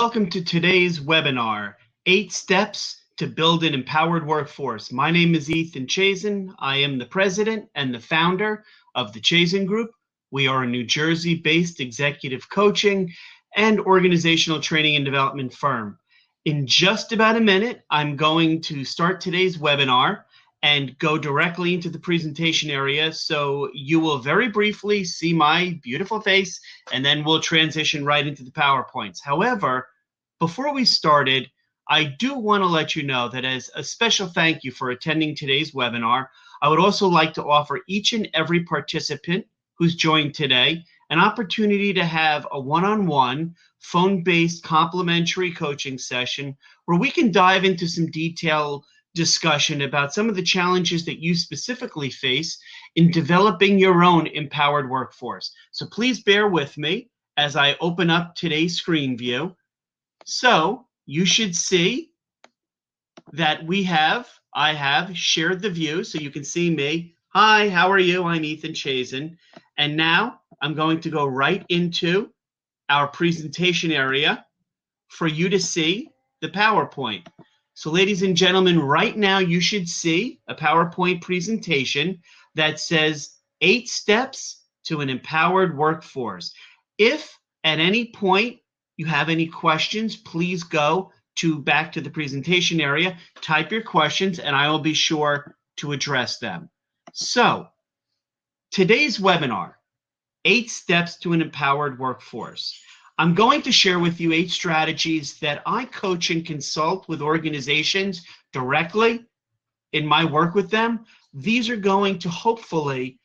Welcome to today's webinar, 8 Steps to Build an Empowered Workforce. My name is Ethan Chazin. I am the president and the founder of the Chazin Group. We are a New Jersey-based executive coaching and organizational training and development firm. In just about a minute, I'm going to start today's webinar and go directly into the presentation area, so you will very briefly see my beautiful face, and then we'll transition right into the PowerPoints. However, before we started, I do want to let you know that as a special thank you for attending today's webinar, I would also like to offer each and every participant who's joined today an opportunity to have a one-on-one, phone-based complimentary coaching session where we can dive into some detailed discussion about some of the challenges that you specifically face in developing your own empowered workforce. So please bear with me as I open up today's screen view. So you should see that I have shared the view so you can see me. Hi, how are you? I'm Ethan Chazin. And now I'm going to go right into our presentation area for you to see the PowerPoint. So ladies and gentlemen, right now you should see a PowerPoint presentation that says 8 steps to an empowered workforce. If at any point you have any questions, please go back to the presentation area, type your questions, and I will be sure to address them. So today's webinar, 8 steps to an empowered workforce. I'm going to share with you 8 strategies that I coach and consult with organizations directly in my work with them. These are going to hopefully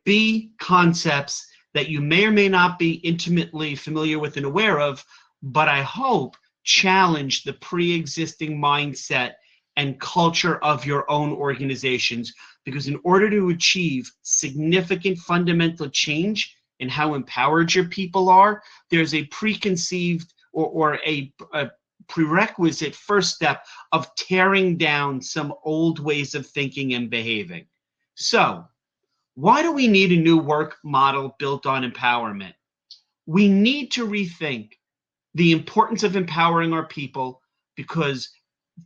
be concepts that you may or may not be intimately familiar with and aware of, but I hope challenge the pre-existing mindset and culture of your own organizations, because in order to achieve significant fundamental change in how empowered your people are, there's a preconceived or a prerequisite first step of tearing down some old ways of thinking and behaving. So, why do we need a new work model built on empowerment? We need to rethink the importance of empowering our people, because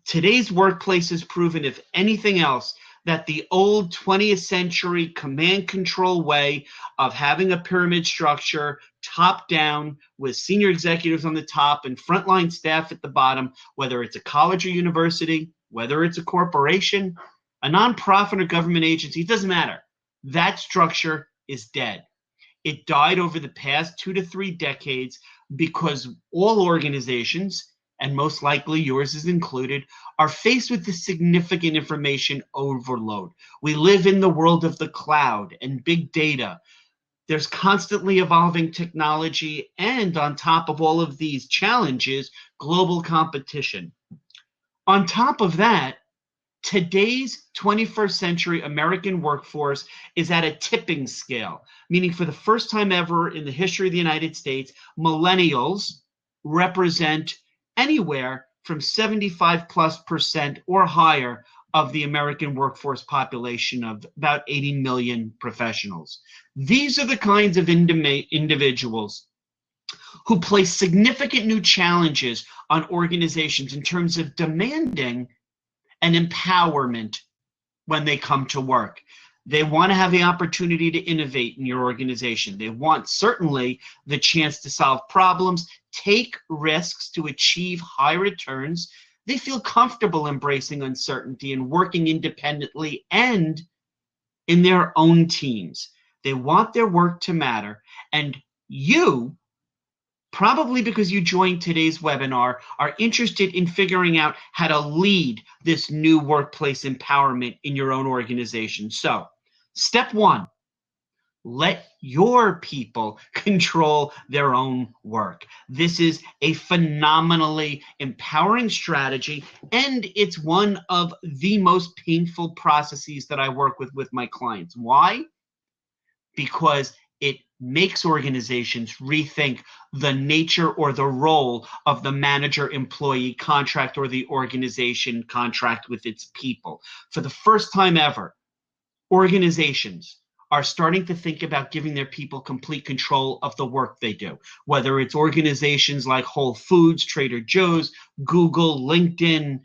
today's workplace has proven, if anything else, that the old 20th century command control way of having a pyramid structure, top down, with senior executives on the top and frontline staff at the bottom, whether it's a college or university, whether it's a corporation, a nonprofit or government agency, it doesn't matter. That structure is dead. It died over the past 2 to 3 decades because all organizations, and most likely yours is included, are faced with the significant information overload. We live in the world of the cloud and big data. There's constantly evolving technology, and on top of all of these challenges, global competition. On top of that, today's 21st century American workforce is at a tipping scale, meaning for the first time ever in the history of the United States, millennials represent anywhere from 75+% or higher of the American workforce population of about 80 million professionals. These are the kinds of individuals who place significant new challenges on organizations in terms of demanding an empowerment when they come to work. They want to have the opportunity to innovate in your organization. They want certainly the chance to solve problems, take risks to achieve high returns. They feel comfortable embracing uncertainty and working independently and in their own teams. They want their work to matter, and you, probably because you joined today's webinar, are interested in figuring out how to lead this new workplace empowerment in your own organization. So, step 1, let your people control their own work. This is a phenomenally empowering strategy, and it's one of the most painful processes that I work with my clients. Why? Because it makes organizations rethink the nature or the role of the manager-employee contract or the organization contract with its people. For the first time ever, organizations are starting to think about giving their people complete control of the work they do, whether it's organizations like Whole Foods, Trader Joe's, Google, LinkedIn,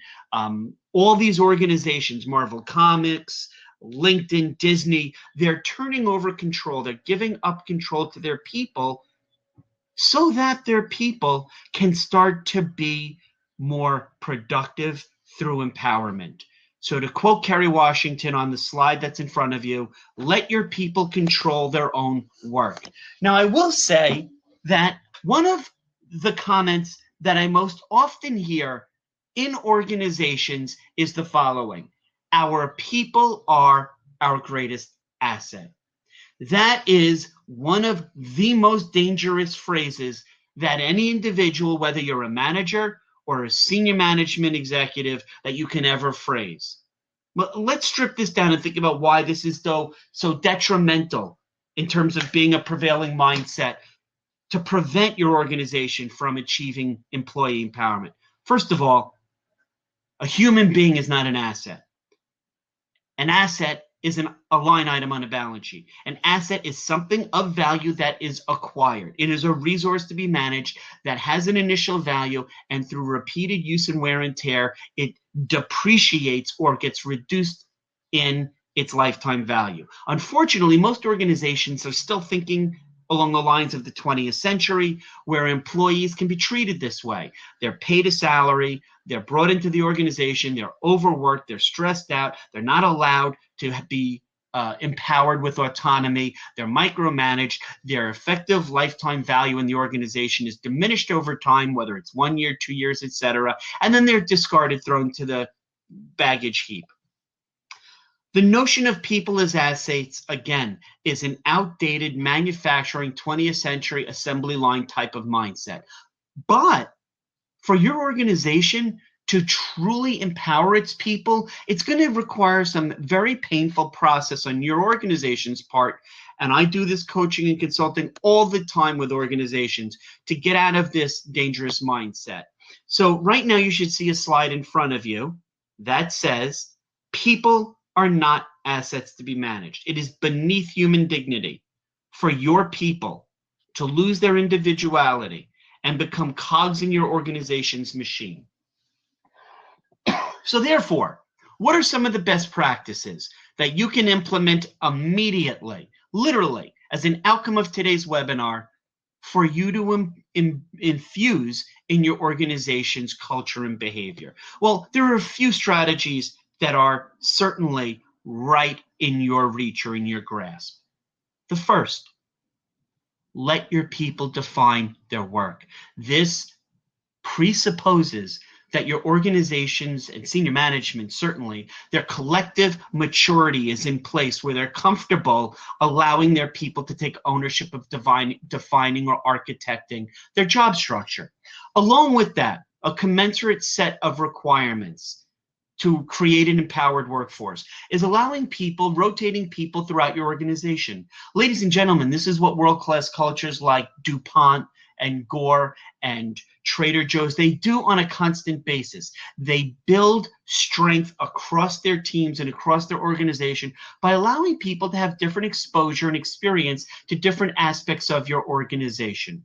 all these organizations, Marvel Comics, LinkedIn, Disney, they're turning over control. They're giving up control to their people so that their people can start to be more productive through empowerment. So to quote Kerry Washington on the slide that's in front of you, let your people control their own work. Now, I will say that one of the comments that I most often hear in organizations is the following: our people are our greatest asset. That is one of the most dangerous phrases that any individual, whether you're a manager or a senior management executive, that you can ever phrase. But let's strip this down and think about why this is so detrimental in terms of being a prevailing mindset to prevent your organization from achieving employee empowerment. First of all, a human being is not an asset. An asset is a line item on a balance sheet. An asset is something of value that is acquired. It is a resource to be managed that has an initial value, and through repeated use and wear and tear, it depreciates or gets reduced in its lifetime value. Unfortunately, most organizations are still thinking along the lines of the 20th century, where employees can be treated this way. They're paid a salary, they're brought into the organization, they're overworked, they're stressed out, they're not allowed to be empowered with autonomy, they're micromanaged, their effective lifetime value in the organization is diminished over time, whether it's 1 year, 2 years, etc., and then they're discarded, thrown to the baggage heap. The notion of people as assets, again, is an outdated manufacturing 20th century assembly line type of mindset. But for your organization to truly empower its people, it's going to require some very painful process on your organization's part. And I do this coaching and consulting all the time with organizations to get out of this dangerous mindset. So right now you should see a slide in front of you that says people are not assets to be managed. It is beneath human dignity for your people to lose their individuality and become cogs in your organization's machine. So therefore, what are some of the best practices that you can implement immediately, literally, as an outcome of today's webinar for you to infuse in your organization's culture and behavior? Well, there are a few strategies that are certainly right in your reach or in your grasp. The first, let your people define their work. This presupposes that your organizations and senior management, certainly, their collective maturity is in place where they're comfortable allowing their people to take ownership of defining or architecting their job structure. Along with that, a commensurate set of requirements to create an empowered workforce is allowing people, rotating people throughout your organization. Ladies and gentlemen, this is what world-class cultures like DuPont and Gore and Trader Joe's, they do on a constant basis. They build strength across their teams and across their organization by allowing people to have different exposure and experience to different aspects of your organization.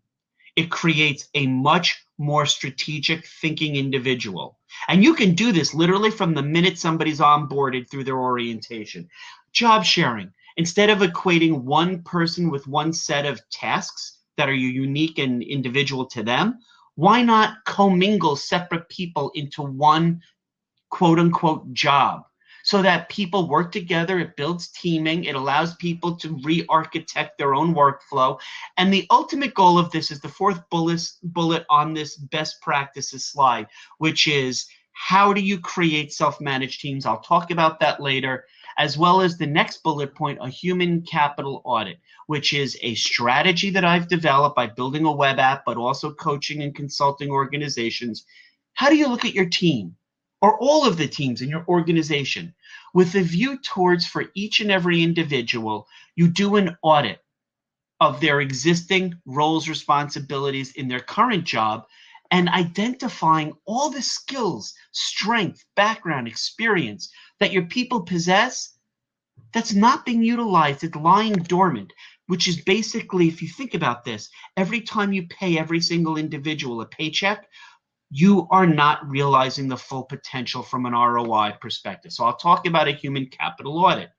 It creates a much more strategic thinking individual. And you can do this literally from the minute somebody's onboarded through their orientation. Job sharing. Instead of equating one person with one set of tasks that are unique and individual to them, why not commingle separate people into one quote unquote job? So that people work together, it builds teaming, it allows people to re-architect their own workflow. And the ultimate goal of this is the fourth bullet on this best practices slide, which is how do you create self-managed teams? I'll talk about that later, as well as the next bullet point, a human capital audit, which is a strategy that I've developed by building a web app, but also coaching and consulting organizations. How do you look at your team? Or all of the teams in your organization, with a view towards, for each and every individual, you do an audit of their existing roles, responsibilities in their current job, and identifying all the skills, strength, background, experience that your people possess that's not being utilized. It's lying dormant, which is basically, if you think about this, every time you pay every single individual a paycheck, you are not realizing the full potential from an ROI perspective. So I'll talk about a human capital audit.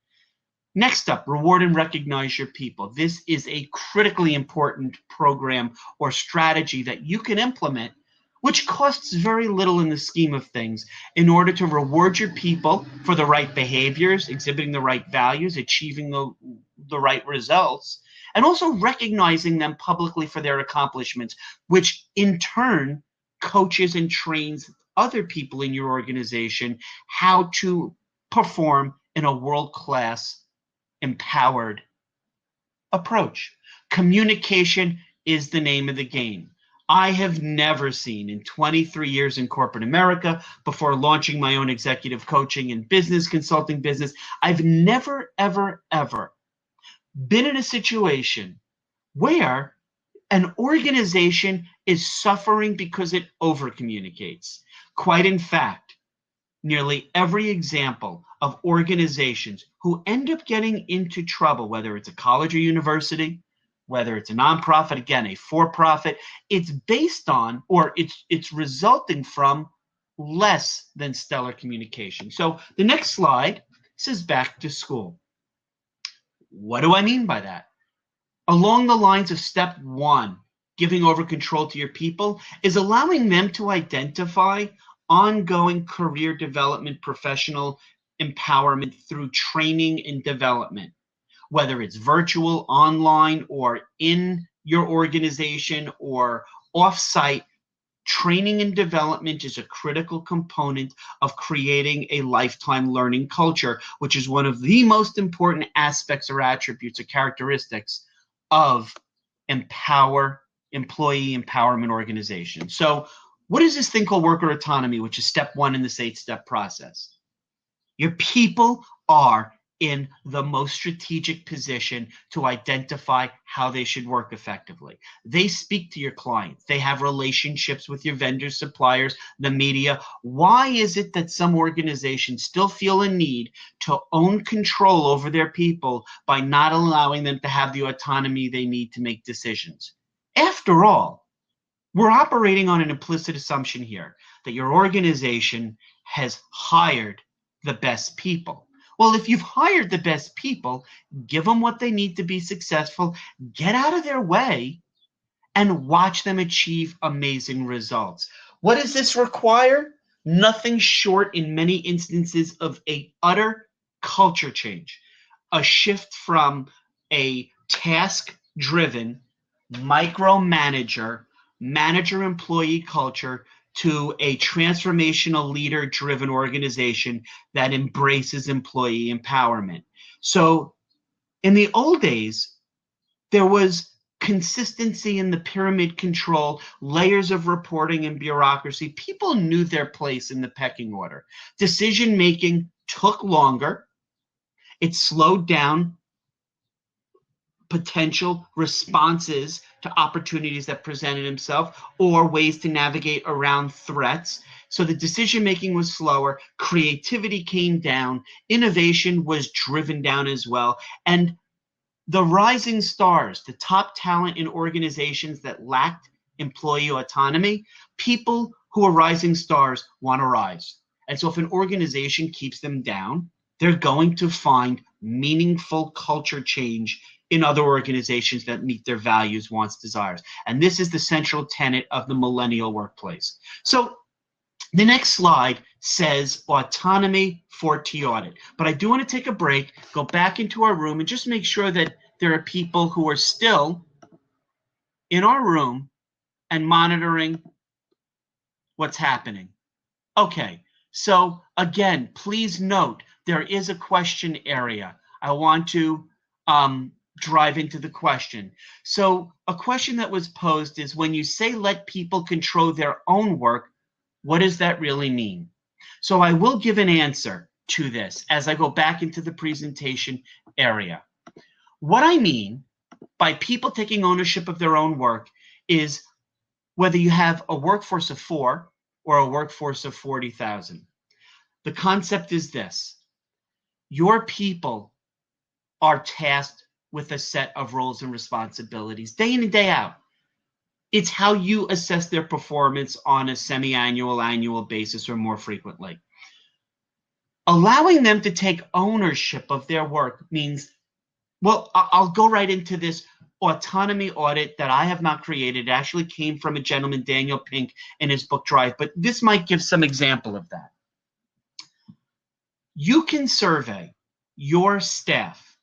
Next up, reward and recognize your people. This is a critically important program or strategy that you can implement, which costs very little in the scheme of things, in order to reward your people for the right behaviors, exhibiting the right values, achieving the right results, and also recognizing them publicly for their accomplishments, which in turn coaches and trains other people in your organization how to perform in a world-class, empowered approach. Communication is the name of the game. I have never seen in 23 years in corporate America, before launching my own executive coaching and business consulting business, I've never, ever, ever been in a situation where an organization is suffering because it over-communicates. Quite in fact, nearly every example of organizations who end up getting into trouble, whether it's a college or university, whether it's a nonprofit, again, a for-profit, it's based on, or it's resulting from less than stellar communication. So the next slide says back to school. What do I mean by that? Along the lines of step one, giving over control to your people, is allowing them to identify ongoing career development, professional empowerment through training and development, whether it's virtual, online, or in your organization or off-site. Training and development is a critical component of creating a lifetime learning culture, which is one of the most important aspects or attributes or characteristics of employee empowerment organization. So what is this thing called worker autonomy, which is step one in this 8-step process? Your people are in the most strategic position to identify how they should work effectively. They speak to your clients. They have relationships with your vendors, suppliers, the media. Why is it that some organizations still feel a need to own control over their people by not allowing them to have the autonomy they need to make decisions? After all, we're operating on an implicit assumption here that your organization has hired the best people. Well, if you've hired the best people, give them what they need to be successful, get out of their way, and watch them achieve amazing results. What does this require? Nothing short, in many instances, of an utter culture change, a shift from a task-driven micromanager, manager-employee culture to a transformational leader-driven organization that embraces employee empowerment. So in the old days, there was consistency in the pyramid control, layers of reporting and bureaucracy. People knew their place in the pecking order. Decision-making took longer. It slowed down potential responses to opportunities that presented himself or ways to navigate around threats. So the decision making was slower, creativity came down, innovation was driven down as well. And the rising stars, the top talent in organizations that lacked employee autonomy, people who are rising stars want to rise. And so if an organization keeps them down, they're going to find meaningful culture change in other organizations that meet their values, wants, desires. And this is the central tenet of the millennial workplace. So the next slide says autonomy for T-audit. But I do want to take a break, go back into our room, and just make sure that there are people who are still in our room and monitoring what's happening. Okay, so again, please note there is a question area. I want to drive into the question. So a question that was posed is, when you say let people control their own work, what does that really mean? So I will give an answer to this as I go back into the presentation area. What I mean by people taking ownership of their own work is whether you have a workforce of 4 or a workforce of 40,000. The concept is this: your people are tasked with a set of roles and responsibilities day in and day out. It's how you assess their performance on a semi-annual, annual basis, or more frequently. Allowing them to take ownership of their work means, well, I'll go right into this autonomy audit that I have not created. It actually came from a gentleman, Daniel Pink, in his book Drive, but this might give some example of that. You can survey your staff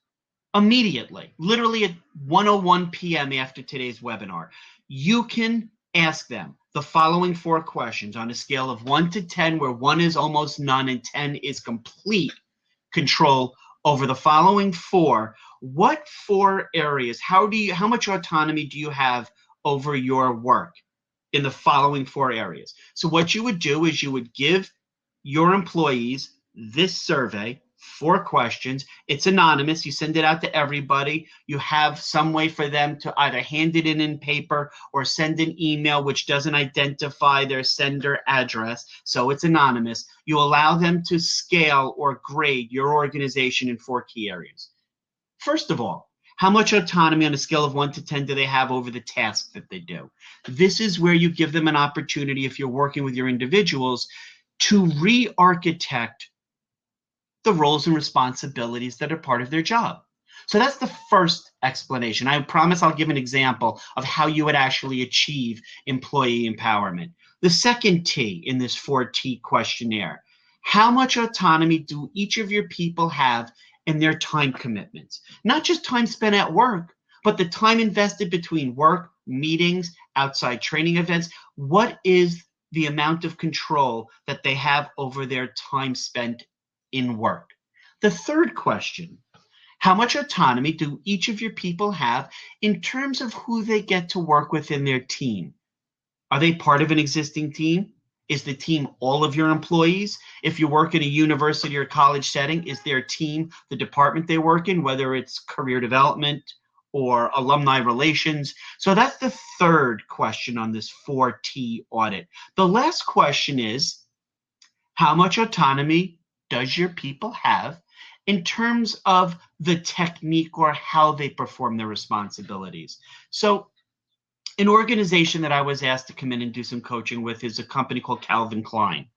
immediately, literally at 1:01 p.m. after today's webinar. You can ask them the following 4 questions on a scale of 1 to 10, where 1 is almost none and 10 is complete control over the following 4. What 4 areas, how much autonomy do you have over your work in the following 4 areas? So what you would do is you would give your employees this survey, 4 questions. It's anonymous. You send it out to everybody. You have some way for them to either hand it in paper or send an email which doesn't identify their sender address, so it's anonymous. You allow them to scale or grade your organization in 4 key areas. First of all, how much autonomy on a scale of 1 to 10 do they have over the task that they do? This is where you give them an opportunity, if you're working with your individuals, to re-architect the roles and responsibilities that are part of their job. So that's the first explanation. I promise I'll give an example of how you would actually achieve employee empowerment. The second T in this 4T questionnaire: how much autonomy do each of your people have in their time commitments? Not just time spent at work, but the time invested between work, meetings, outside training events. What is the amount of control that they have over their time spent in work? The third question: how much autonomy do each of your people have in terms of who they get to work with in their team? Are they part of an existing team? Is the team all of your employees? If you work in a university or college setting, is their team the department they work in, whether it's career development or alumni relations? So that's the third question on this 4T audit. The last question is, how much autonomy does your people have in terms of the technique or how they perform their responsibilities? So an organization that I was asked to come in and do some coaching with is a company called Calvin Klein.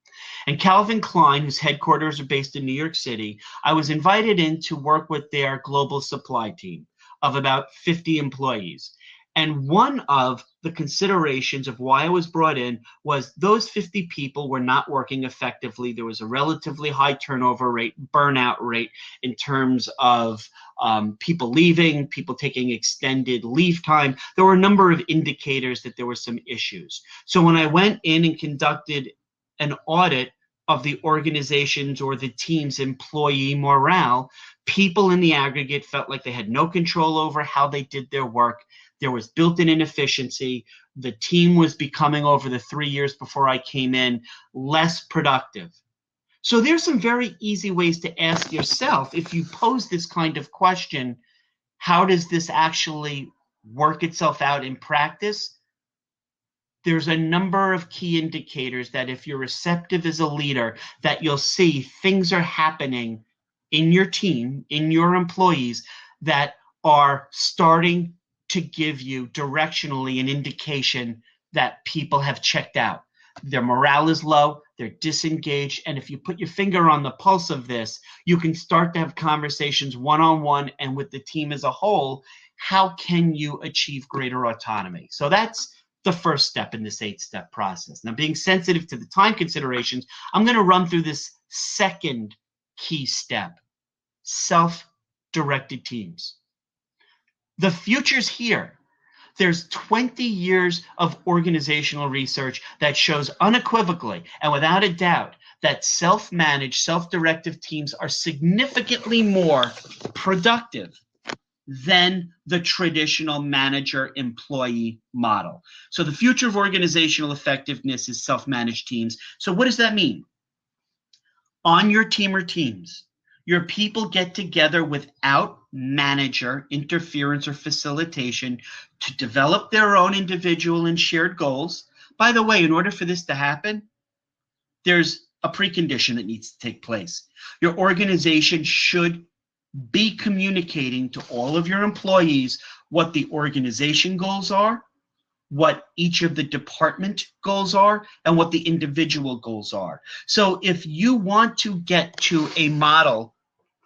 And Calvin Klein, whose headquarters are based in New York City, I was invited in to work with their global supply team of about 50 employees. And one of the considerations of why I was brought in was those 50 people were not working effectively. There was a relatively high turnover rate, burnout rate in terms of people leaving, people taking extended leave time. There were a number of indicators that there were some issues. So when I went in and conducted an audit of the organization's or the team's employee morale, people in the aggregate felt like they had no control over how they did their work. There was built-in inefficiency. The team was becoming, over the 3 years before I came in, less productive. So there's some very easy ways to ask yourself, if you pose this kind of question, how does this actually work itself out in practice? There's a number of key indicators that if you're receptive as a leader, that you'll see things are happening in your team, in your employees, that are starting to give you directionally an indication that people have checked out. Their morale is low, they're disengaged, and if you put your finger on the pulse of this, you can start to have conversations one-on-one and with the team as a whole. How can you achieve greater autonomy? So that's the first step in this 8-step process. Now, being sensitive to the time considerations, I'm going to run through this second key step: self-directed teams. The future's here. There's 20 years of organizational research that shows unequivocally and without a doubt that self-managed, self-directive teams are significantly more productive than the traditional manager-employee model. So the future of organizational effectiveness is self-managed teams. So what does that mean? On your team or teams, your people get together without manager interference or facilitation to develop their own individual and shared goals. By the way, in order for this to happen, there's a precondition that needs to take place. Your organization should be communicating to all of your employees what the organization goals are, what each of the department goals are, and what the individual goals are. So if you want to get to a model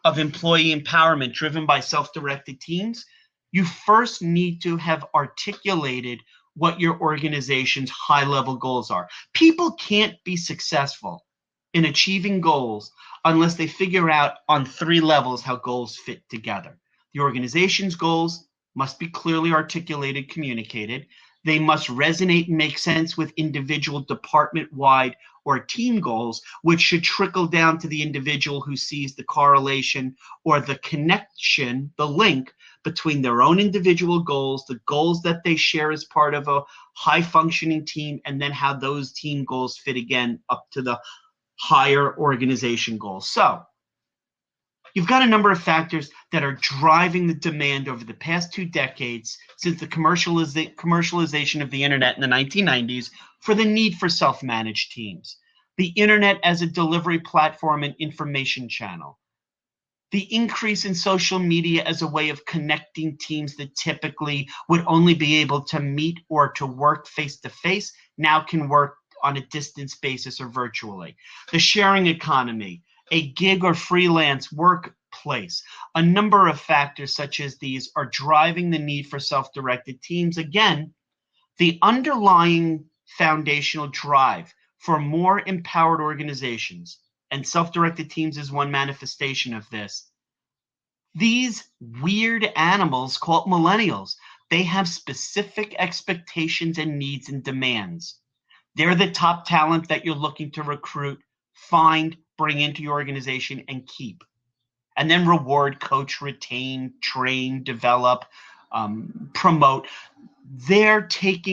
of employee empowerment driven by self-directed teams, you first need to have articulated what your organization's high-level goals are. People can't be successful in achieving goals unless they figure out on 3 levels how goals fit together. The organization's goals must be clearly articulated, communicated. They must resonate and make sense with individual department-wide or team goals, which should trickle down to the individual who sees the correlation or the connection, the link between their own individual goals, the goals that they share as part of a high-functioning team, and then how those team goals fit again up to the higher organization goals. So you've got a number of factors that are driving the demand over the past 2 decades since the commercialization of the internet in the 1990s for the need for self-managed teams. The internet as a delivery platform and information channel. The increase in social media as a way of connecting teams that typically would only be able to meet or to work face-to-face now can work on a distance basis or virtually. The sharing economy, a gig or freelance workplace. A number of factors such as these are driving the need for self-directed teams. Again, the underlying foundational drive for more empowered organizations, and self-directed teams is one manifestation of this. These weird animals called millennials, they have specific expectations and needs and demands. They're the top talent that you're looking to recruit, find, bring into your organization, and keep. And then reward, coach, retain, train, develop, promote. They're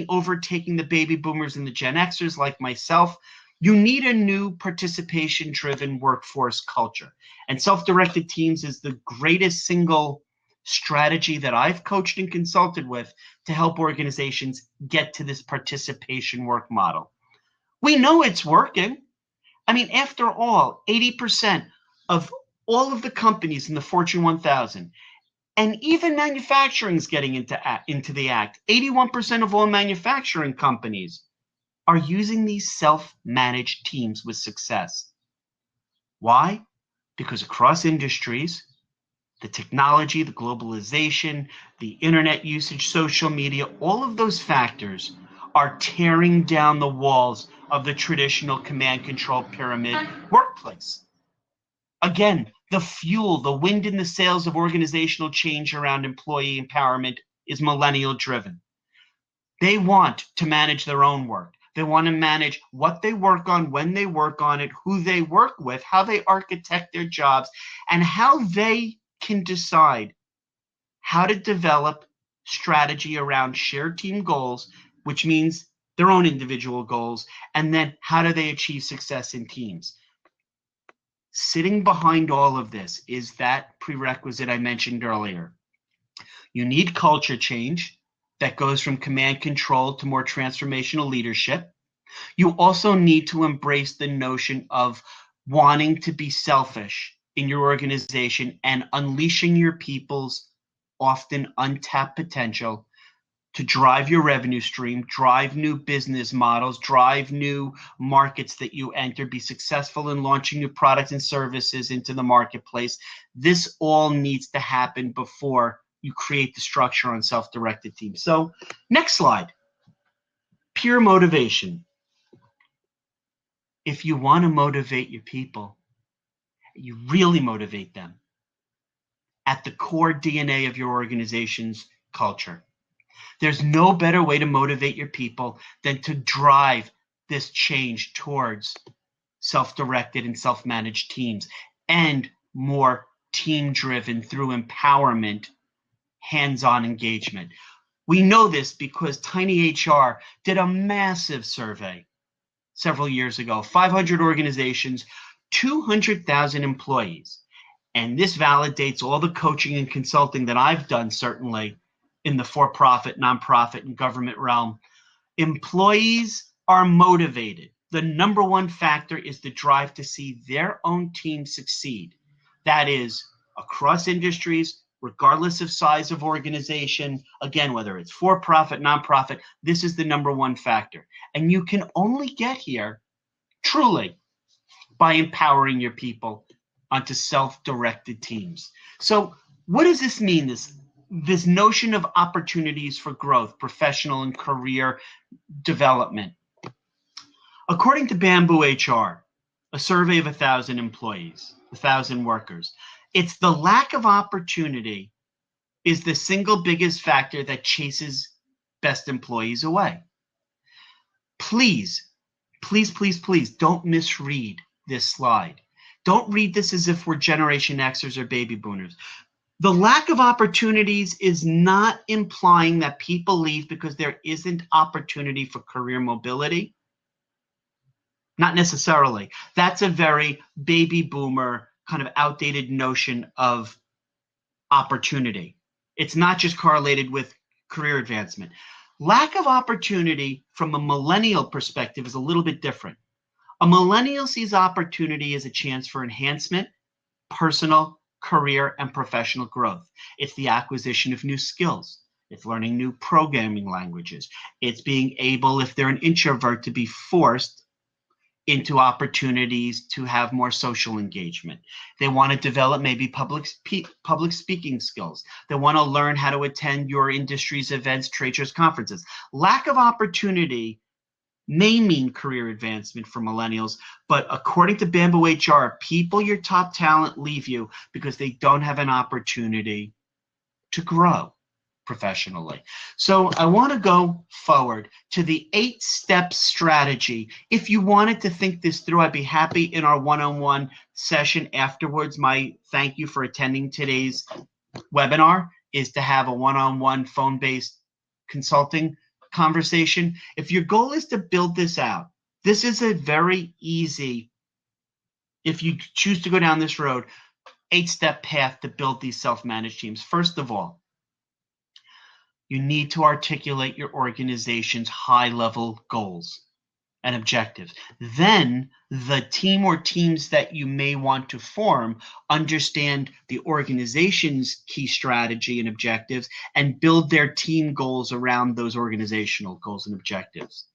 overtaking the baby boomers and the Gen Xers like myself. You need a new participation-driven workforce culture. And self-directed teams is the greatest single strategy that I've coached and consulted with to help organizations get to this participation work model. We know it's working. I mean, after all, 80% of all of the companies in the Fortune 1000, and even manufacturing is getting into the act. 81% of all manufacturing companies are using these self-managed teams with success. Why? Because across industries, the technology, the globalization, the internet usage, social media, all of those factors are tearing down the walls of the traditional command control pyramid workplace. Again, the fuel, the wind in the sails of organizational change around employee empowerment is millennial driven. They want to manage their own work. They want to manage what they work on, when they work on it, who they work with, how they architect their jobs, and how they can decide how to develop strategy around shared team goals, which means their own individual goals, and then how do they achieve success in teams. Sitting behind all of this is that prerequisite I mentioned earlier. You need culture change that goes from command control to more transformational leadership. You also need to embrace the notion of wanting to be selfish in your organization and unleashing your people's often untapped potential to drive your revenue stream, drive new business models, drive new markets that you enter, be successful in launching new products and services into the marketplace. This all needs to happen before you create the structure on self-directed teams. So next slide, peer motivation. If you want to motivate your people, you really motivate them at the core DNA of your organization's culture. There's no better way to motivate your people than to drive this change towards self-directed and self-managed teams and more team-driven through empowerment, hands-on engagement. We know this because TinyHR did a massive survey several years ago, 500 organizations, 200,000 employees. And this validates all the coaching and consulting that I've done, certainly, in the for-profit, nonprofit, and government realm. Employees are motivated. The number one factor is the drive to see their own team succeed. That is, across industries, regardless of size of organization. Again, whether it's for-profit, nonprofit, this is the number one factor. And you can only get here truly by empowering your people onto self-directed teams. So what does this mean, this notion of opportunities for growth, professional and career development? According to Bamboo HR, a survey of 1,000 employees, 1,000 workers, it's the lack of opportunity is the single biggest factor that chases best employees away. Please, please, please, please don't misread this slide. Don't read this as if we're Generation Xers or baby boomers. The lack of opportunities is not implying that people leave because there isn't opportunity for career mobility. Not necessarily. That's a very baby boomer kind of outdated notion of opportunity. It's not just correlated with career advancement. Lack of opportunity from a millennial perspective is a little bit different. A millennial sees opportunity as a chance for enhancement, personal, career, and professional growth. It's the acquisition of new skills. It's learning new programming languages. It's being able, if they're an introvert, to be forced into opportunities to have more social engagement. They want to develop maybe public speaking skills. They want to learn how to attend your industry's events, trade shows, conferences. Lack of opportunity may mean career advancement for millennials, but according to Bamboo HR, people, your top talent, leave you because they don't have an opportunity to grow professionally. So I want to go forward to the 8-step strategy. If you wanted to think this through, I'd be happy in our one-on-one session afterwards. My thank you for attending today's webinar is to have a one-on-one phone-based consulting conversation. If your goal is to build this out, this is a very easy, if you choose to go down this road, 8-step path to build these self-managed teams. First of all, you need to articulate your organization's high-level goals and objectives. Then the team or teams that you may want to form understand the organization's key strategy and objectives and build their team goals around those organizational goals and objectives.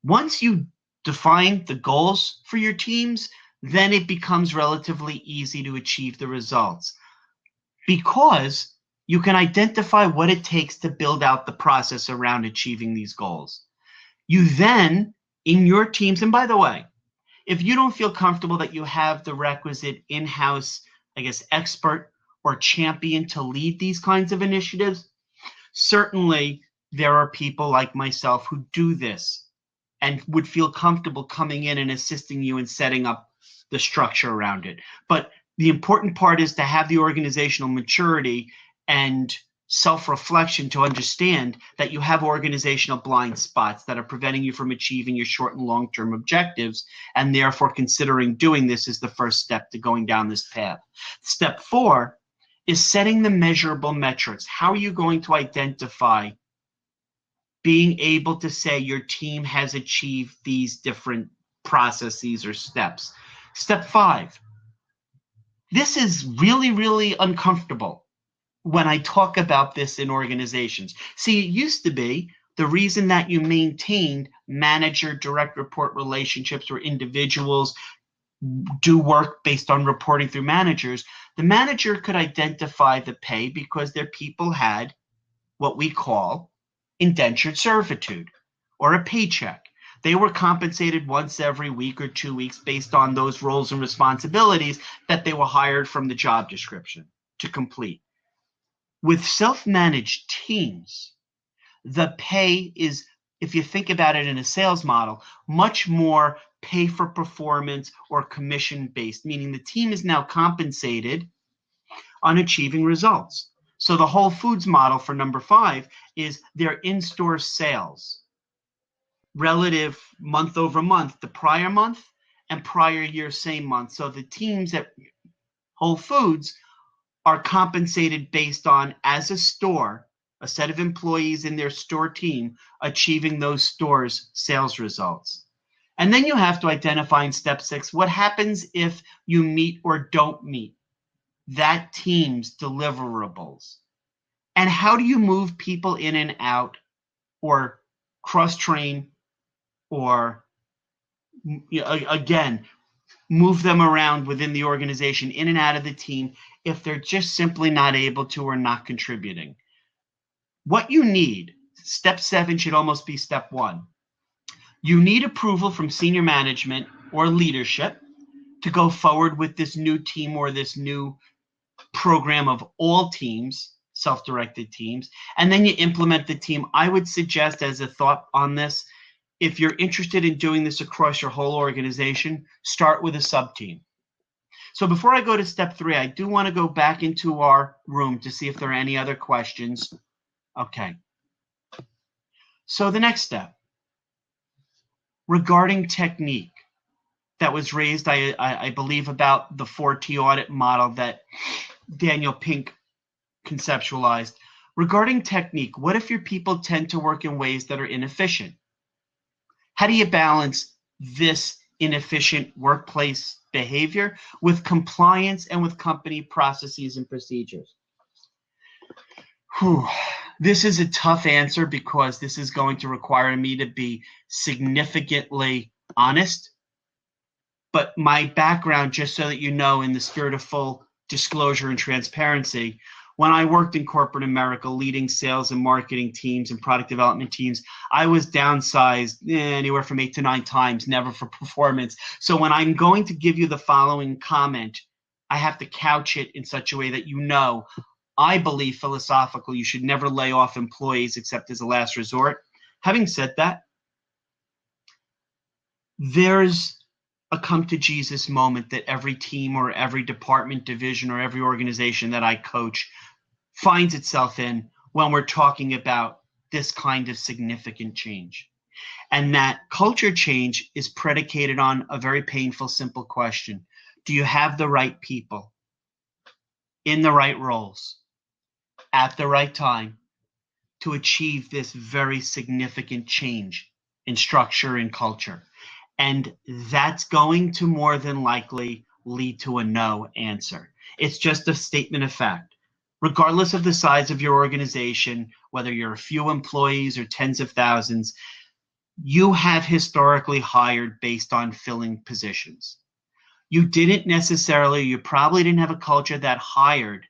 Once you define the goals for your teams, then it becomes relatively easy to achieve the results because you can identify what it takes to build out the process around achieving these goals. You then, in your teams, and by the way, if you don't feel comfortable that you have the requisite in-house, expert or champion to lead these kinds of initiatives, certainly there are people like myself who do this and would feel comfortable coming in and assisting you in setting up the structure around it. But the important part is to have the organizational maturity and self-reflection to understand that you have organizational blind spots that are preventing you from achieving your short and long-term objectives, and therefore considering doing this is the first step to going down this path. Step 4 is setting the measurable metrics. How are you going to identify being able to say your team has achieved these different processes or steps? Step 5. This is really, really uncomfortable when I talk about this in organizations. See, it used to be the reason that you maintained manager direct report relationships where individuals do work based on reporting through managers. The manager could identify the pay because their people had what we call indentured servitude or a paycheck. They were compensated once every week or 2 weeks based on those roles and responsibilities that they were hired from the job description to complete. With self-managed teams, the pay is, if you think about it in a sales model, much more pay for performance or commission-based, meaning the team is now compensated on achieving results. So the Whole Foods model for number 5 is their in-store sales relative month over month, the prior month and prior year same month. So the teams at Whole Foods are compensated based on, as a store, a set of employees in their store team achieving those stores' sales results. And then you have to identify in step 6, what happens if you meet or don't meet that team's deliverables? And how do you move people in and out, or cross-train, or again, move them around within the organization, in and out of the team, if they're just simply not able to or not contributing? What you need, step 7 should almost be step 1. You need approval from senior management or leadership to go forward with this new team or this new program of all teams, self-directed teams, and then you implement the team. I would suggest, as a thought on this, if you're interested in doing this across your whole organization, start with a sub-team. So before I go to step 3, I do want to go back into our room to see if there are any other questions. Okay. So the next step, regarding technique, that was raised, I believe, about the 4T audit model that Daniel Pink conceptualized. Regarding technique, what if your people tend to work in ways that are inefficient? How do you balance this inefficient workplace behavior with compliance and with company processes and procedures? This is a tough answer because this is going to require me to be significantly honest. But my background, just so that you know, in the spirit of full disclosure and transparency, when I worked in corporate America leading sales and marketing teams and product development teams, I was downsized anywhere from 8 to 9 times, never for performance. So when I'm going to give you the following comment, I have to couch it in such a way that you know I believe philosophically you should never lay off employees except as a last resort. Having said that, there's a come to Jesus moment that every team or every department, division, or every organization that I coach finds itself in when we're talking about this kind of significant change. And that culture change is predicated on a very painful, simple question. Do you have the right people in the right roles at the right time to achieve this very significant change in structure and culture? And that's going to more than likely lead to a no answer. It's just a statement of fact. Regardless of the size of your organization, whether you're a few employees or tens of thousands, you have historically hired based on filling positions. You probably didn't have a culture that hired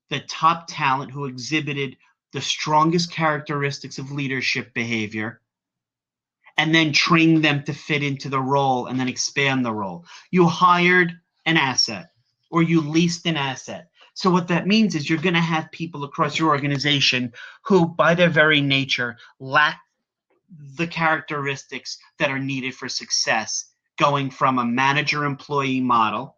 the top talent who exhibited the strongest characteristics of leadership behavior, and then train them to fit into the role and then expand the role. You hired an asset, or you leased an asset. So what that means is you're going to have people across your organization who, by their very nature, lack the characteristics that are needed for success, going from a manager-employee model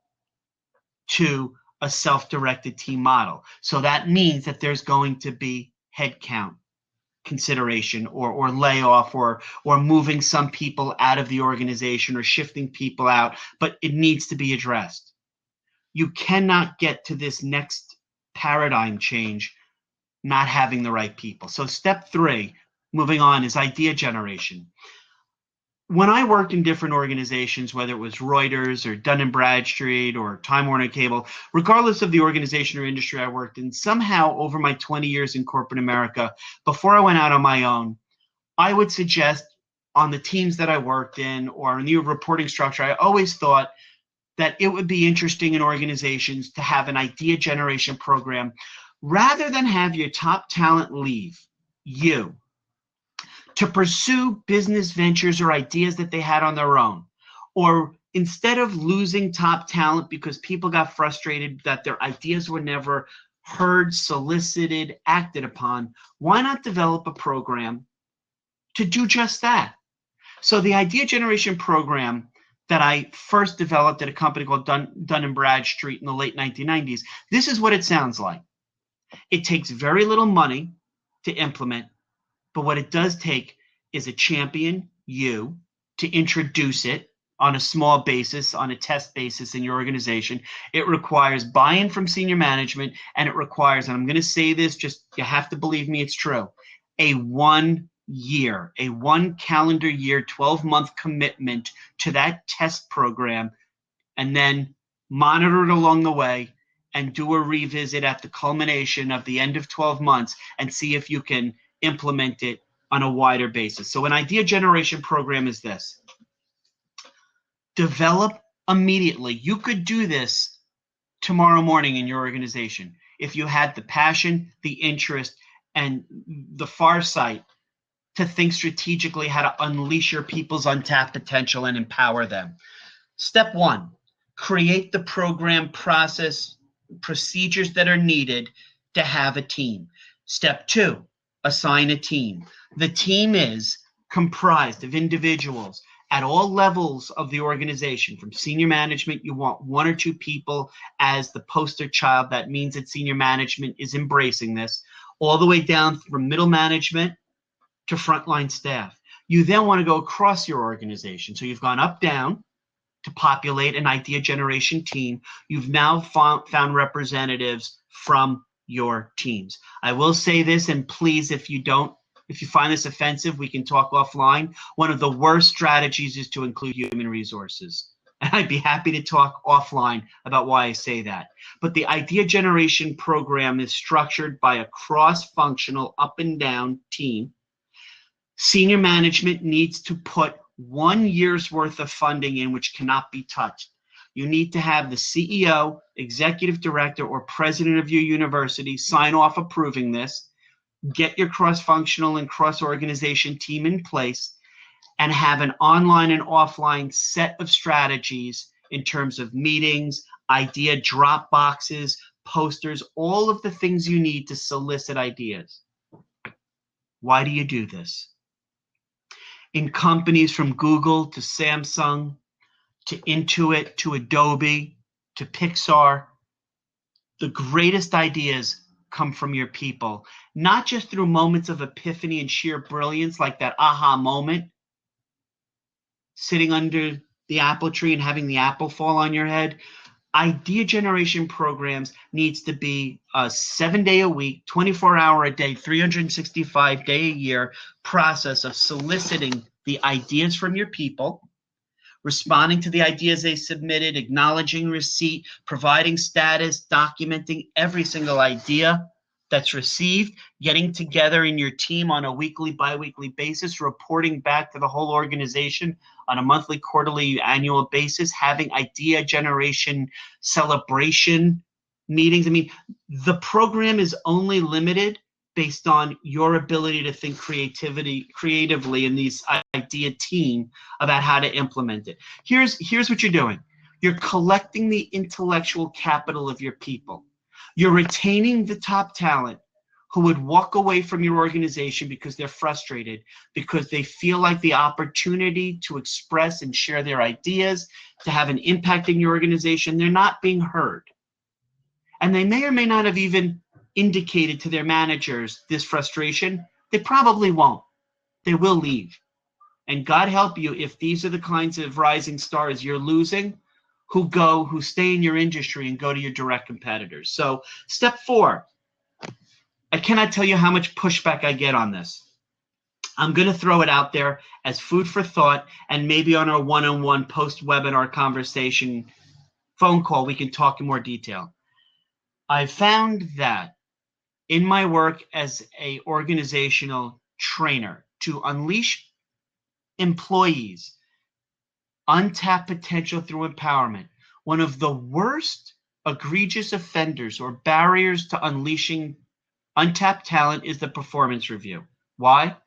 to a self-directed team model. So that means that there's going to be headcount consideration, or layoff, or moving some people out of the organization, or shifting people out, but it needs to be addressed. You cannot get to this next paradigm change not having the right people. So step 3, moving on, is idea generation. When I worked in different organizations, whether it was Reuters or Dun & Bradstreet or Time Warner Cable, regardless of the organization or industry I worked in, somehow over my 20 years in corporate America, before I went out on my own, I would suggest on the teams that I worked in or in the reporting structure, I always thought that it would be interesting in organizations to have an idea generation program rather than have your top talent leave you to pursue business ventures or ideas that they had on their own. Or instead of losing top talent because people got frustrated that their ideas were never heard, solicited, acted upon, why not develop a program to do just that? So the idea generation program that I first developed at a company called Dun & Bradstreet in the late 1990s, this is what it sounds like. It takes very little money to implement, but what it does take is a champion, you, to introduce it on a small basis, on a test basis in your organization. It requires buy-in from senior management, and it requires, and I'm going to say this, just you have to believe me, it's true, a 1 calendar year, 12-month commitment to that test program, and then monitor it along the way, and do a revisit at the culmination of the end of 12 months and see if you can implement it on a wider basis. So an idea generation program is this. Develop immediately. You could do this tomorrow morning in your organization if you had the passion, the interest, and the foresight to think strategically how to unleash your people's untapped potential and empower them. Step one, create the program, process, procedures that are needed to have a team. Step two, assign a team. The team is comprised of individuals at all levels of the organization. From senior management, you want one or two people as the poster child. That means that senior management is embracing this, all the way down from middle management to frontline staff. You then want to go across your organization. So you've gone up, down to populate an idea generation team. You've now found representatives from your teams. I will say this, and please, if you find this offensive, we can talk offline. One of the worst strategies is to include human resources. And I'd be happy to talk offline about why I say that. But the idea generation program is structured by a cross-functional up and down team. Senior management needs to put 1 year's worth of funding in, which cannot be touched. You need to have the CEO, executive director, or president of your university sign off approving this. Get your cross-functional and cross-organization team in place, and have an online and offline set of strategies in terms of meetings, idea drop boxes, posters, all of the things you need to solicit ideas. Why do you do this? In companies from Google to Samsung to Intuit to Adobe to Pixar, the greatest ideas come from your people, not just through moments of epiphany and sheer brilliance like that aha moment, sitting under the apple tree and having the apple fall on your head. Idea generation programs needs to be a 7-day a week, 24-hour a day, 365-day a year process of soliciting the ideas from your people, responding to the ideas they submitted, acknowledging receipt, providing status, documenting every single idea that's received, getting together in your team on a weekly, bi-weekly basis, reporting back to the whole organization on a monthly, quarterly, annual basis, having idea generation celebration meetings. I mean, the program is only limited based on your ability to think creatively in these idea team about how to implement it. Here's what you're doing. You're collecting the intellectual capital of your people. You're retaining the top talent who would walk away from your organization because they're frustrated, because they feel like the opportunity to express and share their ideas, to have an impact in your organization, they're not being heard. And they may or may not have even indicated to their managers this frustration. They probably won't. They will leave. And God help you if these are the kinds of rising stars you're losing who stay in your industry and go to your direct competitors. So step 4, I cannot tell you how much pushback I get on this. I'm going to throw it out there as food for thought, and maybe on our one-on-one post-webinar conversation phone call, we can talk in more detail. I found that in my work as an organizational trainer to unleash employees' untapped potential through empowerment, one of the worst egregious offenders or barriers to unleashing untapped talent is the performance review. Why?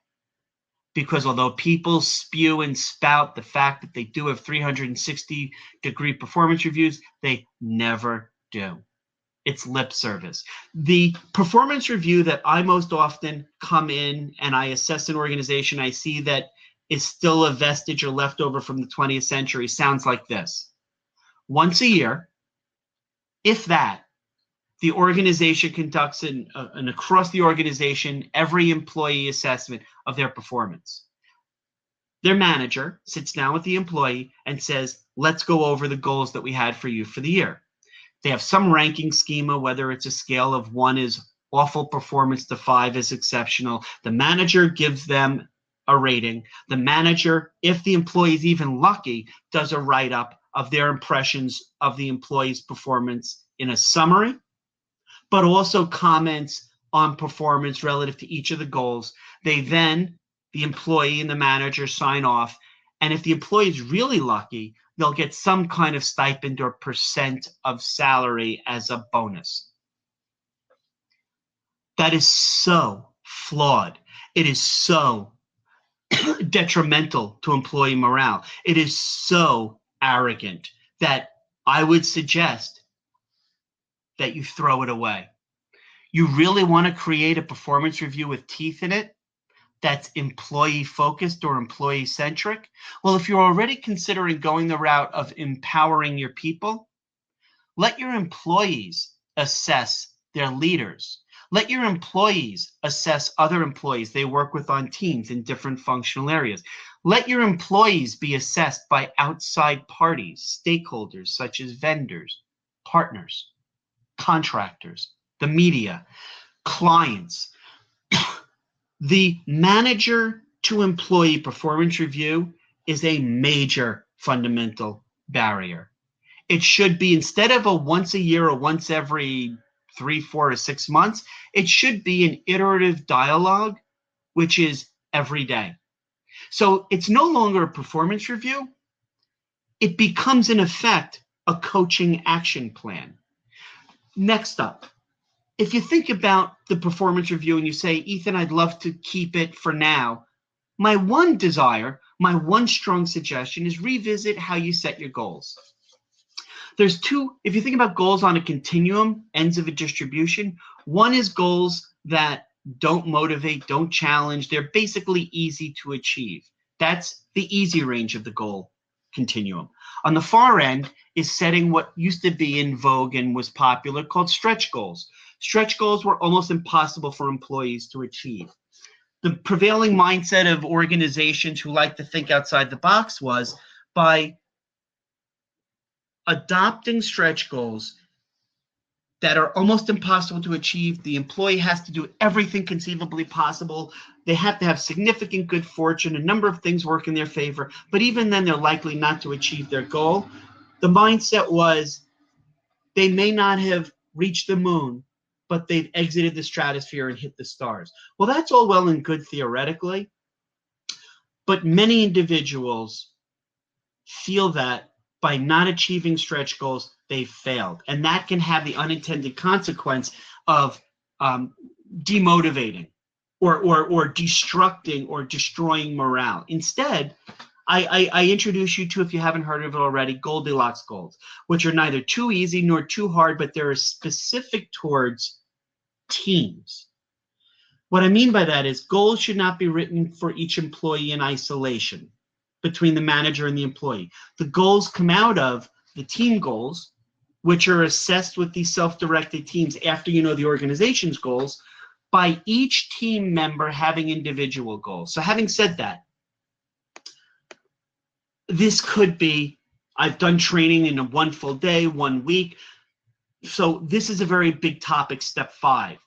Because although people spew and spout the fact that they do have 360-degree performance reviews, they never do. It's lip service. The performance review that I most often come in and I assess an organization, I see that is still a vestige or leftover from the 20th century sounds like this. Once a year, if that, the organization conducts an across the organization, every employee assessment of their performance. Their manager sits down with the employee and says, let's go over the goals that we had for you for the year. They have some ranking schema, whether it's a scale of 1 is awful performance to 5 is exceptional. The manager gives them a rating. The manager, if the employee is even lucky, does a write-up of their impressions of the employee's performance in a summary, but also comments on performance relative to each of the goals. They then, the employee and the manager, sign off. And if the employee is really lucky, they'll get some kind of stipend or percent of salary as a bonus. That is so flawed. It is so detrimental to employee morale. It is so arrogant that I would suggest that you throw it away. You really want to create a performance review with teeth in it that's employee focused or employee centric? Well, if you're already considering going the route of empowering your people, let your employees assess their leaders. Let your employees assess other employees they work with on teams in different functional areas. Let your employees be assessed by outside parties, stakeholders such as vendors, partners, contractors, the media, clients. The manager to employee performance review is a major fundamental barrier. It should be, instead of a once a year or once every 3, 4, or 6 months, it should be an iterative dialogue, which is every day. So it's no longer a performance review. It becomes, in effect, a coaching action plan. Next up, if you think about the performance review and you say, Ethan, I'd love to keep it for now, my one desire, my one strong suggestion is revisit how you set your goals. There's two, if you think about goals on a continuum, ends of a distribution, one is goals that don't motivate, don't challenge. They're basically easy to achieve. That's the easy range of the goal continuum. On the far end is setting what used to be in vogue and was popular called stretch goals. Stretch goals were almost impossible for employees to achieve. The prevailing mindset of organizations who like to think outside the box was, by adopting stretch goals that are almost impossible to achieve, the employee has to do everything conceivably possible. They have to have significant good fortune, a number of things work in their favor, but even then they're likely not to achieve their goal. The mindset was, they may not have reached the moon, but they've exited the stratosphere and hit the stars. Well, that's all well and good theoretically, but many individuals feel that by not achieving stretch goals, they failed. And that can have the unintended consequence of demotivating or destructing or destroying morale. Instead, I introduce you to, if you haven't heard of it already, Goldilocks goals, which are neither too easy nor too hard, but they're specific towards teams. What I mean by that is goals should not be written for each employee in isolation between the manager and the employee. The goals come out of the team goals, which are assessed with these self-directed teams after you know the organization's goals, by each team member having individual goals. So having said that, this could be, I've done training in a 1 full day, 1 week. So this is a very big topic, step 5.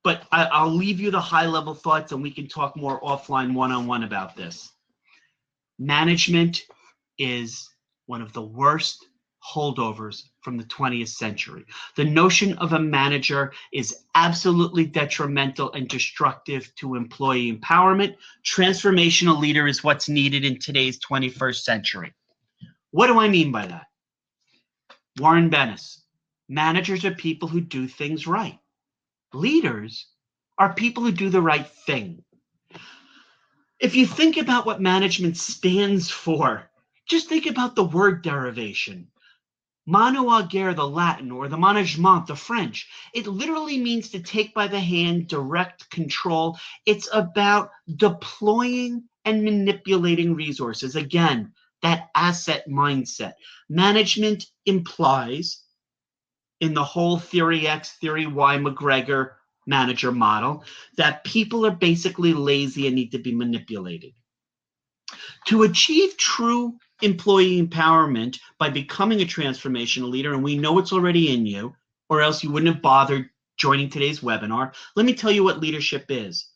But I'll leave you the high-level thoughts and we can talk more offline one-on-one about this. Management is one of the worst holdovers from the 20th century. The notion of a manager is absolutely detrimental and destructive to employee empowerment. Transformational leader is what's needed in today's 21st century. What do I mean by that? Warren Bennis, managers are people who do things right. Leaders are people who do the right thing. If you think about what management stands for, just think about the word derivation. Manu agere, the Latin, or the management, the French. It literally means to take by the hand, direct, control. It's about deploying and manipulating resources. Again, that asset mindset. Management implies, in the whole theory X, theory Y, McGregor manager model, that people are basically lazy and need to be manipulated. To achieve true employee empowerment by becoming a transformational leader, and we know it's already in you, or else you wouldn't have bothered joining today's webinar, let me tell you what leadership is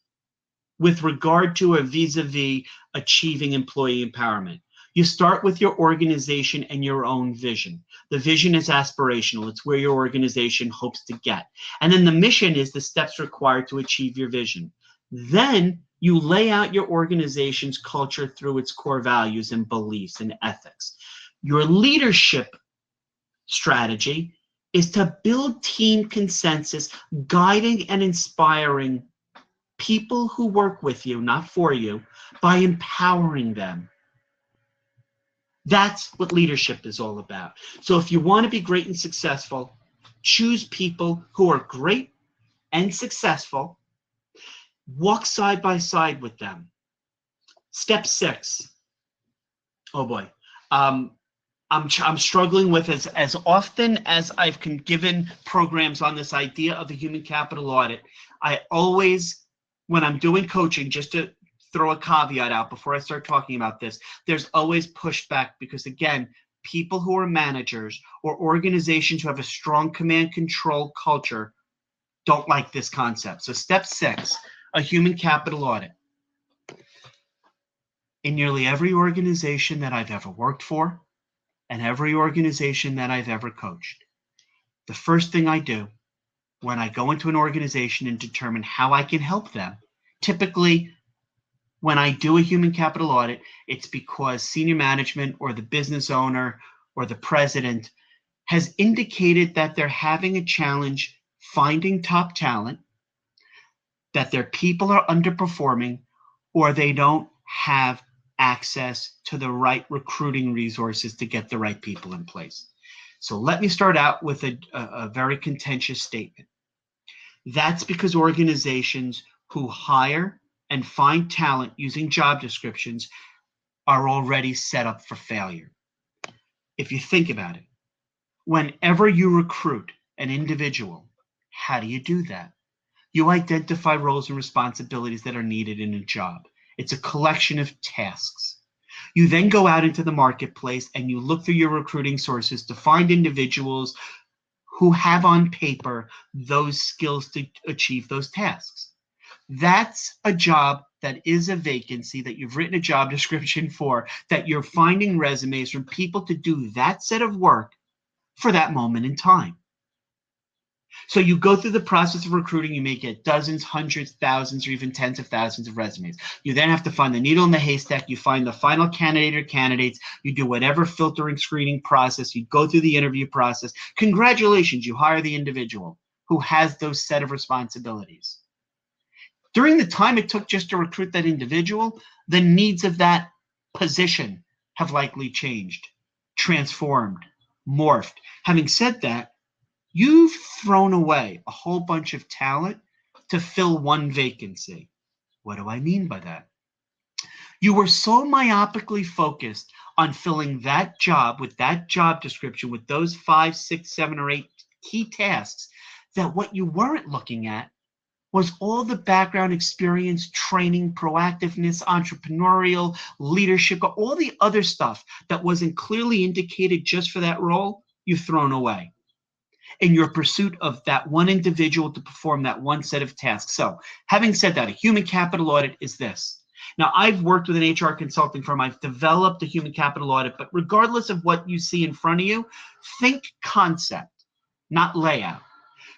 with regard to or vis-a-vis achieving employee empowerment. You start with your organization and your own vision. The vision is aspirational. It's where your organization hopes to get. And then the mission is the steps required to achieve your vision. Then you lay out your organization's culture through its core values and beliefs and ethics. Your leadership strategy is to build team consensus, guiding and inspiring people who work with you, not for you, by empowering them. That's what leadership is all about. So if you want to be great and successful, choose people who are great and successful. Walk side by side with them. Step 6. Oh boy. I'm struggling with as often as I've given programs on this idea of a human capital audit. I always, when I'm doing coaching, just to throw a caveat out before I start talking about this, there's always pushback because, again, people who are managers or organizations who have a strong command control culture don't like this concept. So step 6, a human capital audit. In nearly every organization that I've ever worked for and every organization that I've ever coached, the first thing I do when I go into an organization and determine how I can help them, typically when I do a human capital audit, it's because senior management or the business owner or the president has indicated that they're having a challenge finding top talent, that their people are underperforming, or they don't have access to the right recruiting resources to get the right people in place. So let me start out with a very contentious statement. That's because organizations who hire and find talent using job descriptions are already set up for failure. If you think about it, whenever you recruit an individual, how do you do that? You identify roles and responsibilities that are needed in a job. It's a collection of tasks. You then go out into the marketplace and you look through your recruiting sources to find individuals who have on paper those skills to achieve those tasks. That's a job that is a vacancy that you've written a job description for, that you're finding resumes from people to do that set of work for that moment in time. So you go through the process of recruiting, you may get dozens, hundreds, thousands, or even tens of thousands of resumes. You then have to find the needle in the haystack. You find the final candidate or candidates. You do whatever filtering, screening process. You go through the interview process. Congratulations, you hire the individual who has those set of responsibilities. During the time it took just to recruit that individual, the needs of that position have likely changed, transformed, morphed. Having said that, you've thrown away a whole bunch of talent to fill one vacancy. What do I mean by that? You were so myopically focused on filling that job with that job description with those 5, 6, 7, or 8 key tasks that what you weren't looking at was all the background experience, training, proactiveness, entrepreneurial, leadership, all the other stuff that wasn't clearly indicated just for that role, you've thrown away in your pursuit of that one individual to perform that one set of tasks. So having said that, a human capital audit is this. Now, I've worked with an HR consulting firm. I've developed a human capital audit, but regardless of what you see in front of you, think concept, not layout.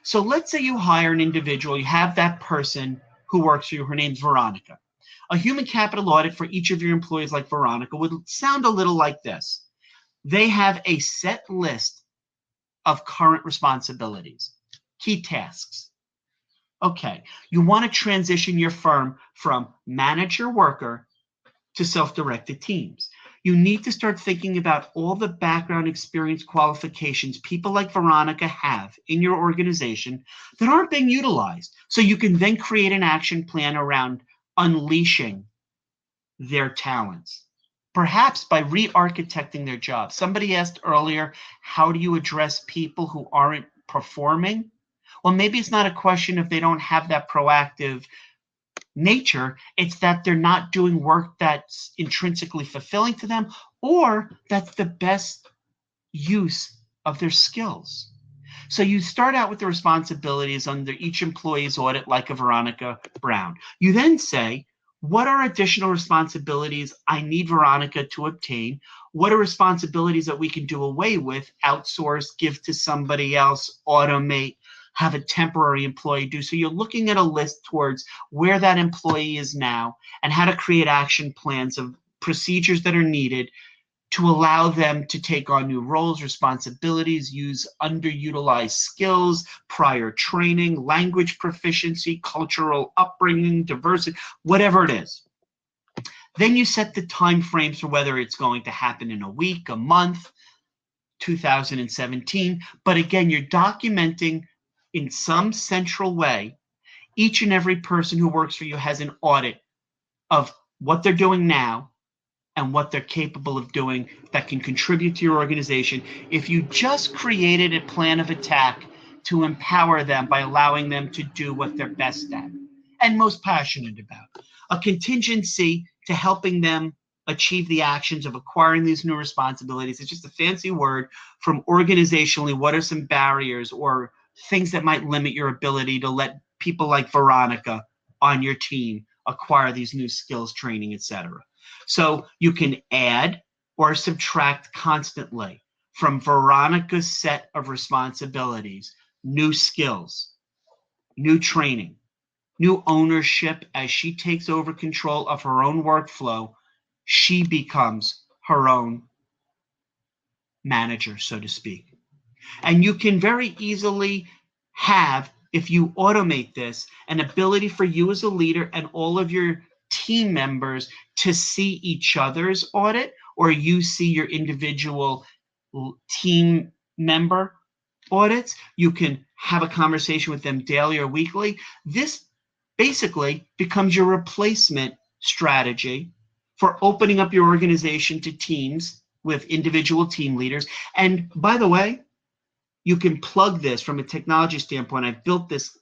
So let's say you hire an individual, you have that person who works for you, her name's Veronica. A human capital audit for each of your employees like Veronica would sound a little like this. They have a set list of current responsibilities, key tasks. Okay, you want to transition your firm from manager-worker to self-directed teams. You need to start thinking about all the background experience qualifications people like Veronica have in your organization that aren't being utilized. So you can then create an action plan around unleashing their talents, perhaps by re-architecting their job. Somebody asked earlier, how do you address people who aren't performing? Well, maybe it's not a question if they don't have that proactive nature, it's that they're not doing work that's intrinsically fulfilling to them, or that's the best use of their skills. So you start out with the responsibilities under each employee's audit, like a Veronica Brown. You then say, What are additional responsibilities I need Veronica to obtain? What are responsibilities that we can do away with, outsource, give to somebody else, automate, have a temporary employee do? So you're looking at a list towards where that employee is now and how to create action plans of procedures that are needed to allow them to take on new roles, responsibilities, use underutilized skills, prior training, language proficiency, cultural upbringing, diversity, whatever it is. Then you set the time frames for whether it's going to happen in a week, a month, 2017. But again, you're documenting in some central way. Each and every person who works for you has an audit of what they're doing now and what they're capable of doing that can contribute to your organization if you just created a plan of attack to empower them by allowing them to do what they're best at and most passionate about. A contingency to helping them achieve the actions of acquiring these new responsibilities. It's just a fancy word from organizationally, what are some barriers or things that might limit your ability to let people like Veronica on your team acquire these new skills, training, etc. So you can add or subtract constantly from Veronica's set of responsibilities, new skills, new training, new ownership. As she takes over control of her own workflow, she becomes her own manager, so to speak. And you can very easily have, if you automate this, an ability for you as a leader and all of your team members to see each other's audit, or you see your individual team member audits. You can have a conversation with them daily or weekly. This basically becomes your replacement strategy for opening up your organization to teams with individual team leaders. And by the way, you can plug this from a technology standpoint. I've built this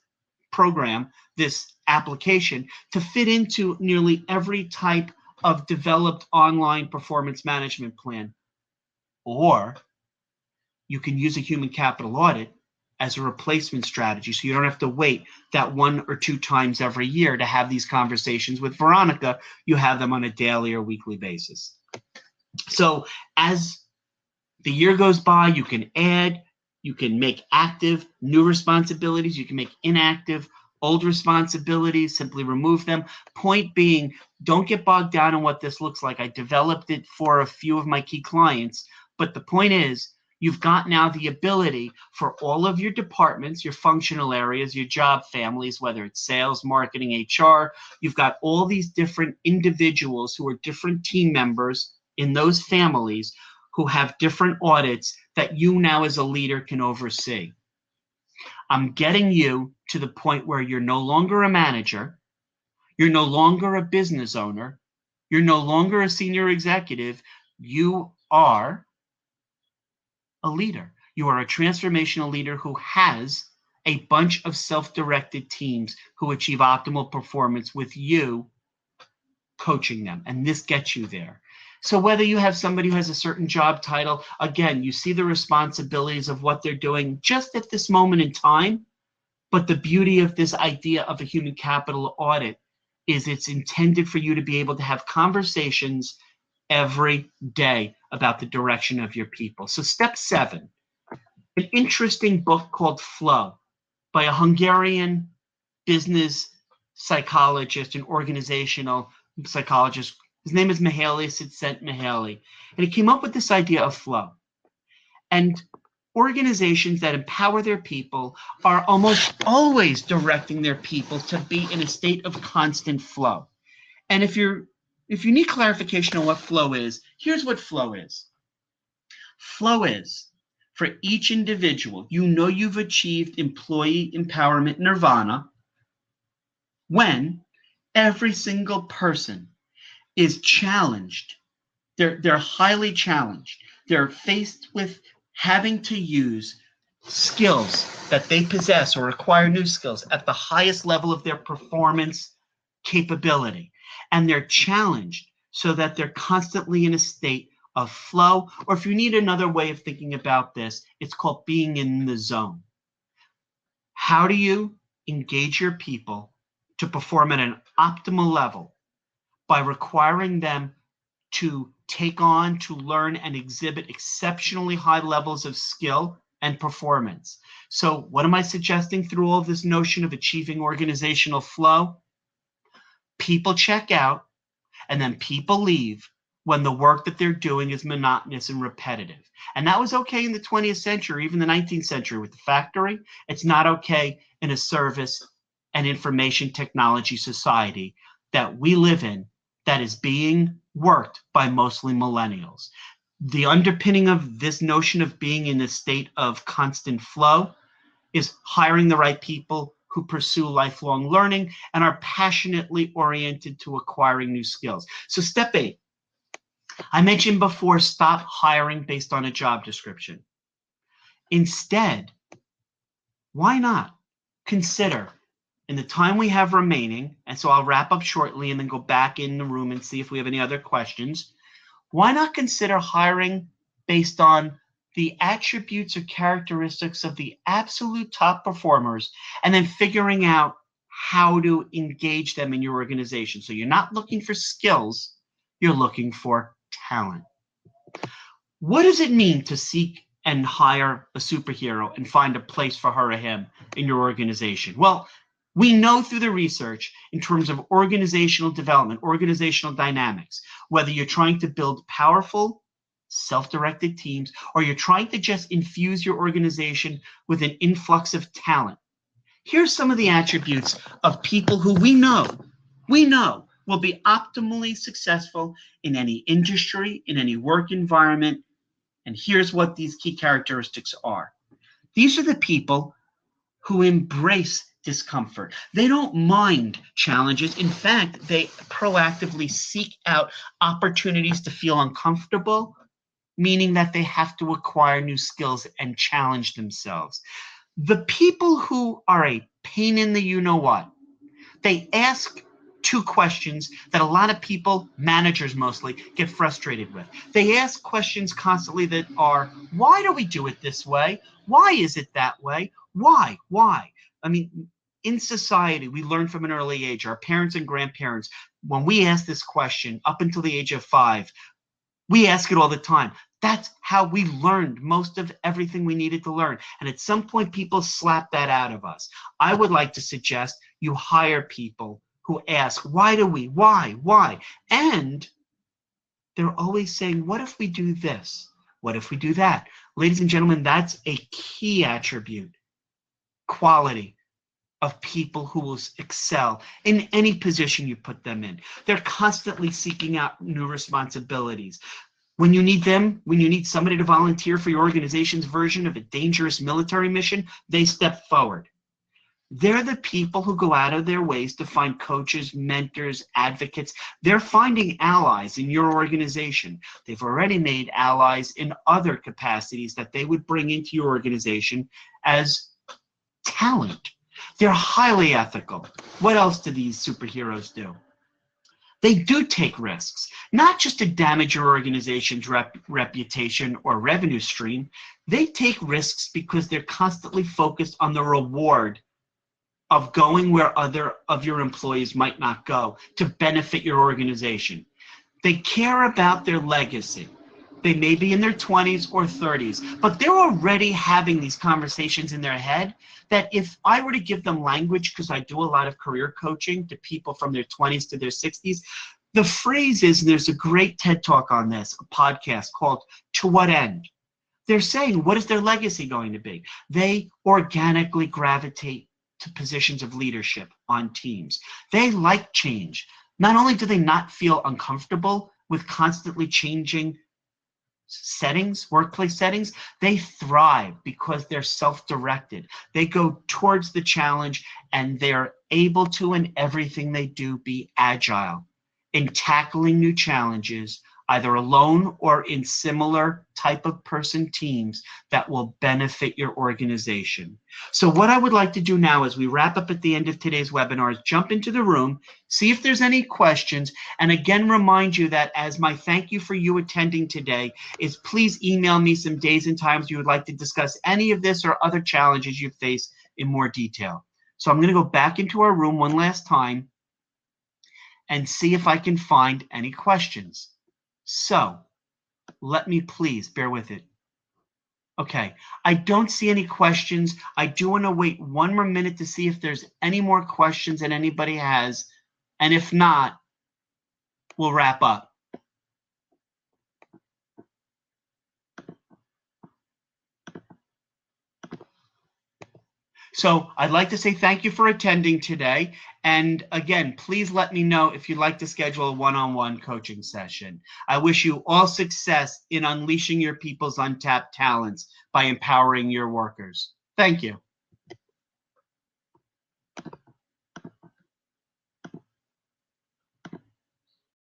program, this application, to fit into nearly every type of developed online performance management plan. Or you can use a human capital audit as a replacement strategy, so you don't have to wait that 1 or 2 times every year to have these conversations with Veronica. You have them on a daily or weekly basis. So as the year goes by, you can add, you can make active new responsibilities, you can make inactive old responsibilities, simply remove them. Point being, don't get bogged down in what this looks like. I developed it for a few of my key clients, but the point is, you've got now the ability for all of your departments, your functional areas, your job families, whether it's sales, marketing, HR, you've got all these different individuals who are different team members in those families who have different audits that you now as a leader can oversee. I'm getting you to the point where you're no longer a manager, you're no longer a business owner, you're no longer a senior executive, you are a leader. You are a transformational leader who has a bunch of self-directed teams who achieve optimal performance with you coaching them, and this gets you there. So whether you have somebody who has a certain job title, again, you see the responsibilities of what they're doing just at this moment in time, but the beauty of this idea of a human capital audit is it's intended for you to be able to have conversations every day about the direction of your people. So step 7, an interesting book called Flow by a Hungarian business psychologist and organizational psychologist. His name is Mihaly Csikszentmihalyi, and he came up with this idea of flow. And organizations that empower their people are almost always directing their people to be in a state of constant flow. And if you need clarification on what flow is, here's what flow is. Flow is, for each individual, you know you've achieved employee empowerment nirvana when every single person is challenged. They're highly challenged. They're faced with having to use skills that they possess or acquire new skills at the highest level of their performance capability. And they're challenged so that they're constantly in a state of flow. Or if you need another way of thinking about this, it's called being in the zone. How do you engage your people to perform at an optimal level by requiring them to take on, to learn, and exhibit exceptionally high levels of skill and performance. So what am I suggesting through all this notion of achieving organizational flow? People check out, and then people leave when the work that they're doing is monotonous and repetitive. And that was okay in the 20th century, even the 19th century with the factory. It's not okay in a service and information technology society that we live in that is being worked by mostly millennials. The underpinning of this notion of being in a state of constant flow is hiring the right people who pursue lifelong learning and are passionately oriented to acquiring new skills. So step 8, I mentioned before, stop hiring based on a job description. Instead, why not consider, in the time we have remaining, and so I'll wrap up shortly and then go back in the room and see if we have any other questions, why not consider hiring based on the attributes or characteristics of the absolute top performers and then figuring out how to engage them in your organization? So you're not looking for skills, you're looking for talent. What does it mean to seek and hire a superhero and find a place for her or him in your organization? Well, we know through the research in terms of organizational development, organizational dynamics, whether you're trying to build powerful, self-directed teams, or you're trying to just infuse your organization with an influx of talent. Here's some of the attributes of people who we know will be optimally successful in any industry, in any work environment. And here's what these key characteristics are. These are the people who embrace discomfort. They don't mind challenges. In fact, they proactively seek out opportunities to feel uncomfortable, meaning that they have to acquire new skills and challenge themselves. The people who are a pain in the you-know-what, they ask 2 questions that a lot of people, managers mostly, get frustrated with. They ask questions constantly that are, why do we do it this way? Why is it that way? Why? I mean, in society, we learn from an early age, our parents and grandparents, when we ask this question up until the age of 5, we ask it all the time. That's how we learned most of everything we needed to learn. And at some point, people slap that out of us. I would like to suggest you hire people who ask, why do we? Why? And they're always saying, what if we do this? What if we do that? Ladies and gentlemen, that's a key attribute, quality of people who will excel in any position you put them in. They're constantly seeking out new responsibilities. When you need them, when you need somebody to volunteer for your organization's version of a dangerous military mission, they step forward. They're the people who go out of their ways to find coaches, mentors, advocates. They're finding allies in your organization. They've already made allies in other capacities that they would bring into your organization as talent. They're highly ethical. What else do these superheroes do? They do take risks, not just to damage your organization's reputation or revenue stream. They take risks because they're constantly focused on the reward of going where other of your employees might not go to benefit your organization. They care about their legacy. They may be in their 20s or 30s, but they're already having these conversations in their head that if I were to give them language, because I do a lot of career coaching to people from their 20s to their 60s, the phrase is, and there's a great TED Talk on this, a podcast called To What End? They're saying, what is their legacy going to be? They organically gravitate to positions of leadership on teams. They like change. Not only do they not feel uncomfortable with constantly changing settings, workplace settings, they thrive because they're self-directed. They go towards the challenge and they're able to, in everything they do, be agile in tackling new challenges, either alone or in similar type of person teams that will benefit your organization. So what I would like to do now as we wrap up at the end of today's webinar is jump into the room, see if there's any questions, and again remind you that as my thank you for you attending today is please email me some days and times you would like to discuss any of this or other challenges you face in more detail. So I'm going to go back into our room one last time. and see if I can find any questions. So let me please bear with it. Okay, I don't see any questions. I do want to wait one more minute to see if there's any more questions that anybody has. And if not, we'll wrap up. So I'd like to say thank you for attending today. And again, please let me know if you'd like to schedule a one-on-one coaching session. I wish you all success in unleashing your people's untapped talents by empowering your workers. Thank you.